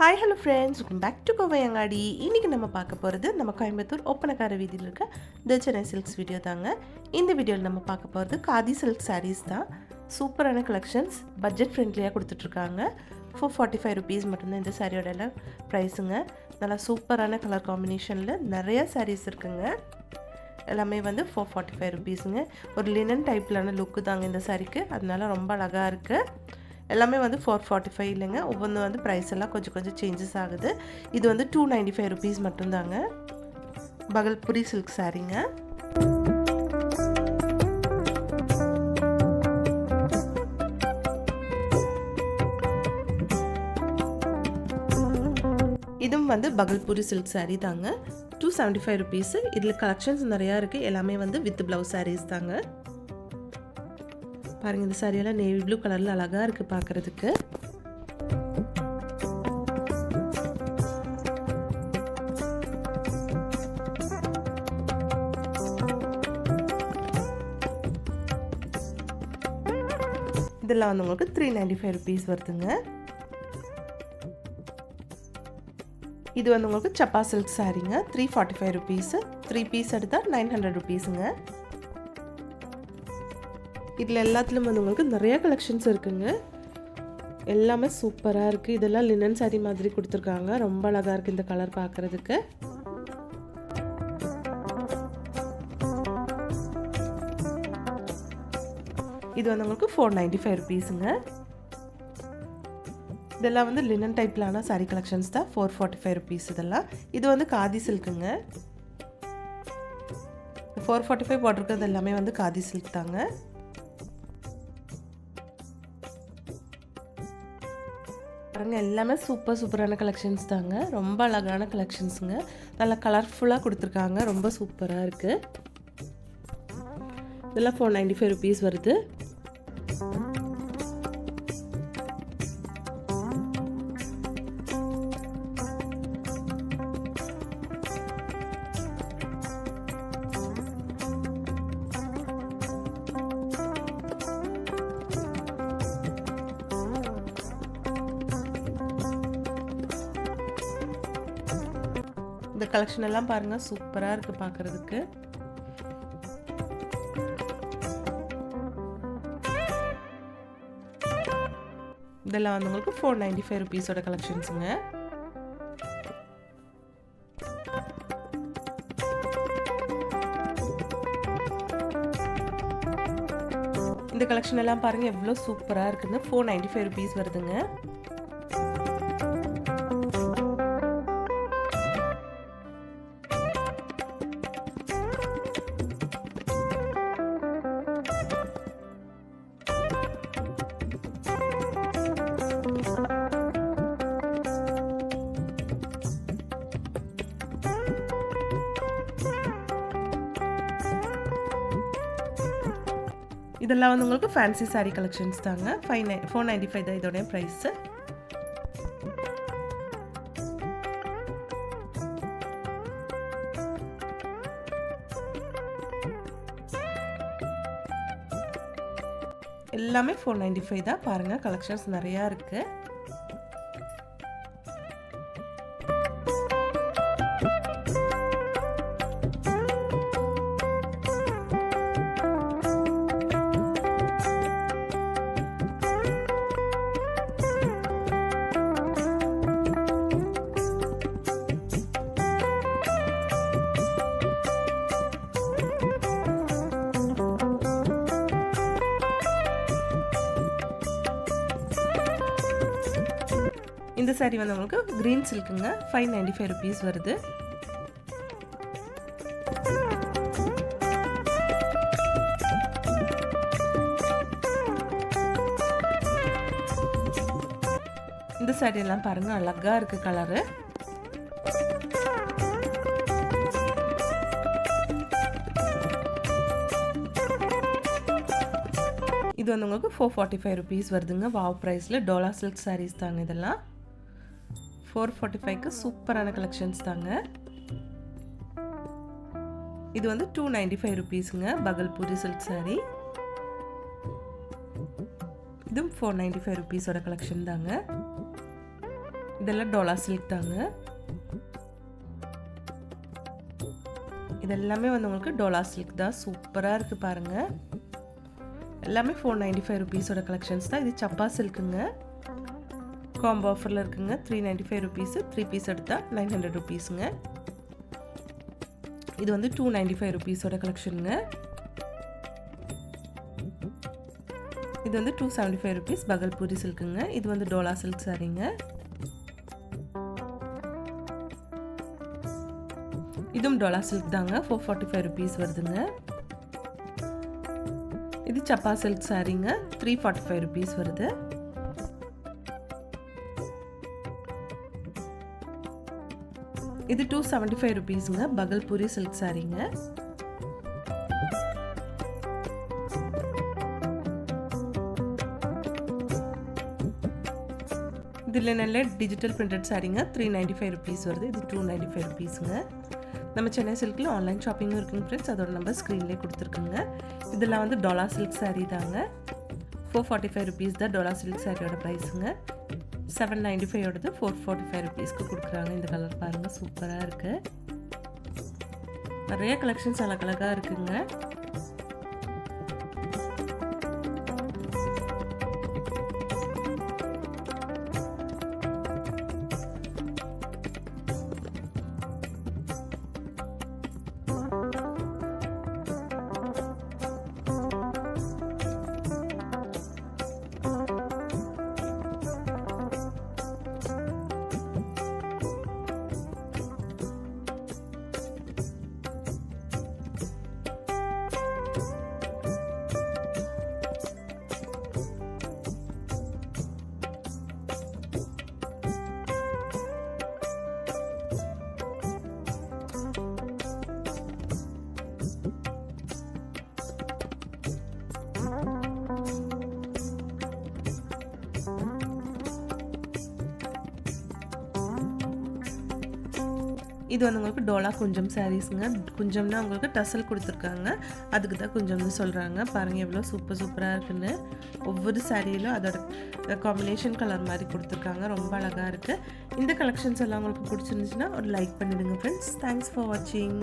Hi hello friends, welcome back to Kovaiyangadi. இன்றைக்கி நம்ம பார்க்க போகிறது நம்ம கோயம்புத்தூர் ஒப்பனக்கார வீதியில் இருக்க த சென்னை சில்க்ஸ் வீடியோ தாங்க. இந்த வீடியோவில் நம்ம பார்க்க போகிறது காதி சில்க் சாரீஸ் தான். சூப்பரான கலெக்ஷன்ஸ், பட்ஜெட் ஃப்ரெண்ட்லியாக கொடுத்துட்ருக்காங்க. 445 ருபீஸ் மட்டும்தான் இந்த சாரியோட எல்லாம் ப்ரைஸுங்க. நல்லா சூப்பரான கலர் காம்பினேஷனில் நிறையா சாரீஸ் இருக்குங்க. எல்லாமே வந்து 445 ருபீஸுங்க. ஒரு லினன் டைப்பிலான லுக்கு தாங்க இந்த சாரீக்கு, அதனால ரொம்ப அழகாக இருக்குது. எல்லாமே வந்து 445 இல்லைங்க. ஒவ்வொன்று வந்து ப்ரைஸ் எல்லாம் கொஞ்சம் சேஞ்சஸ் ஆகுது. இது வந்து 295 ருபீஸ் மட்டும்தாங்க. பகல்புரி சில்க் சாரீங்க. இதுவும் வந்து பகல்புரி சில்க் சாரீ தாங்க. 275 ருபீஸு. இதில் கலெக்ஷன்ஸ் நிறையா இருக்குது. எல்லாமே வந்து வித் ப்ளவுஸ் சாரீஸ் தாங்க. பாருங்கள், இந்த சாரியெல்லாம் நேவி ப்ளூ கலரில் அழகாக இருக்குது பார்க்குறதுக்கு. இதெல்லாம் வந்து உங்களுக்கு 395 ருபீஸ் வருதுங்க. இது வந்து உங்களுக்கு சப்பா சில்க் சாரீங்க. 345 ருபீஸு. 3 பீஸ் எடுத்தால் 900 ருபீஸுங்க. இதில் எல்லாத்துலேயும் வந்து உங்களுக்கு நிறையா கலெக்ஷன்ஸ் இருக்குங்க. எல்லாமே சூப்பராக இருக்குது. இதெல்லாம் லினன் சாரி மாதிரி கொடுத்துருக்காங்க. ரொம்ப அழகாக இருக்குது இந்த கலர் பார்க்குறதுக்கு. இது வந்து உங்களுக்கு 495 ருபீஸுங்க. இதெல்லாம் வந்து லினன் டைப்லான சாரி கலெக்ஷன்ஸ் தான். 445 ருபீஸ் இதெல்லாம். இது வந்து காதி சில்க்குங்க. 445 போட்டிருக்கிறது எல்லாமே வந்து காதி சில்க் தாங்க. பாருங்க, எல்லாமே சூப்பரான கலெக்ஷன்ஸ் தாங்க. ரொம்ப அழகான கலெக்ஷன்ஸுங்க. நல்லா கலர்ஃபுல்லாக கொடுத்துருக்காங்க. ரொம்ப சூப்பராக இருக்குது. இதெல்லாம் 495 ருபீஸ் வருது. இந்த கலெக்ஷன் எல்லாம் பாருங்க, சூப்பரா இருக்கு பார்க்கிறதுக்கு. இதெல்லாம் வந்து உங்களுக்கு 495 ருபீஸோட கலெக்ஷன்ஸுங்க. இந்த கலெக்ஷன் எல்லாம் பாருங்க எவ்வளோ சூப்பரா இருக்குன்னு. 495 ருபீஸ் வருதுங்க. இதெல்லாம் வந்து உங்களுக்கு ஃபேன்சி சாரி கலெக்ஷன்ஸ் தாங்க. 495 தான் இதோட ப்ரைஸு. எல்லாமே 495 தான். பாருங்க, கலெக்ஷன்ஸ் நிறையா இருக்கு. இந்த சாரி வந்து உங்களுக்கு கிரீன் சில்க்குங்க. 595 ருபீஸ் வருது. இந்த சாரி எல்லாம் பாருங்க, அழகா இருக்கு கலரு. இது வந்து உங்களுக்கு 445 ருபீஸ் வருதுங்க. வாவ் ப்ரைஸில் டோலா சில்க் சாரீஸ் தாங்க இதெல்லாம். 445க்கு சூப்பரான கலெக்ஷன்ஸ் தாங்க. இது வந்து 295 ருபீஸுங்க. பகல்பூரி சில்க் சாரீ. இதுவும் 495 ருபீஸோட கலெக்ஷன் தாங்க. இதெல்லாம் டோலா சில்க் தாங்க. இதெல்லாமே வந்து உங்களுக்கு டோலா சில்க் தான். சூப்பராக இருக்குது பாருங்கள். எல்லாமே 495 ருபீஸோட கலெக்ஷன்ஸ் தான். இது சப்பா சில்க்குங்க. காம்போ ஆஃபரில் இருக்குங்க. 395 ருபீஸு, 3 பீஸ் எடுத்தால் 900 ருபீஸுங்க. இது வந்து 295 ருபீஸோட கலெக்ஷனுங்க. இது வந்து 275 ருபீஸ் பகல்பூரி சில்க்குங்க. இது வந்து டோலா சில்க் சாரீங்க. இதுவும் டோலா சில்க் தாங்க. 445 ருபீஸ் வருதுங்க. இது சப்பா சில்க் சாரீங்க. 345 ருபீஸ் வருது. இது 275 ருபீஸுங்க. பகல்பூரி சில்க் சாரீங்க. இதில் நல்ல டிஜிட்டல் பிரிண்டட் சாரீங்க. 395 ருபீஸ் வருது. இது 295 ருபீஸுங்க. நம்ம சென்னை சில்கில் ஆன்லைன் ஷாப்பிங்கும் இருக்குங்க ஃப்ரெண்ட்ஸ். அதோட நம்பர் ஸ்க்ரீன்லேயே கொடுத்துருக்குங்க. இதெல்லாம் வந்து டோலா சில்க் சாரீ தாங்க. 445 ருபீஸ் தான் டோலா சில்க் சாரியோட ப்ரைஸுங்க. 795 445 ருபீஸ்க்கு கொடுக்குறாங்க. இந்த கலர் பாருங்கள், சூப்பராக இருக்குது. நிறைய கலெக்ஷன்ஸ் அழகழகாக இருக்குங்க. இது வந்து உங்களுக்கு டோலா குஞ்சம் சாரீஸுங்க. குஞ்சம்னா உங்களுக்கு டசல் கொடுத்துருக்காங்க, அதுக்கு தான் குஞ்சம்னு சொல்கிறாங்க. பாருங்கள் எவ்வளோ சூப்பராக இருக்குன்னு. ஒவ்வொரு சாரியிலும் அதோட காம்பினேஷன் கலர் மாதிரி கொடுத்துருக்காங்க. ரொம்ப அழகாக இருக்குது. இந்த கலெக்ஷன்ஸ் எல்லாம் உங்களுக்கு பிடிச்சிருந்துச்சுன்னா ஒரு லைக் பண்ணிவிடுங்க ஃப்ரெண்ட்ஸ். தேங்க்ஸ் ஃபார் வாட்சிங்.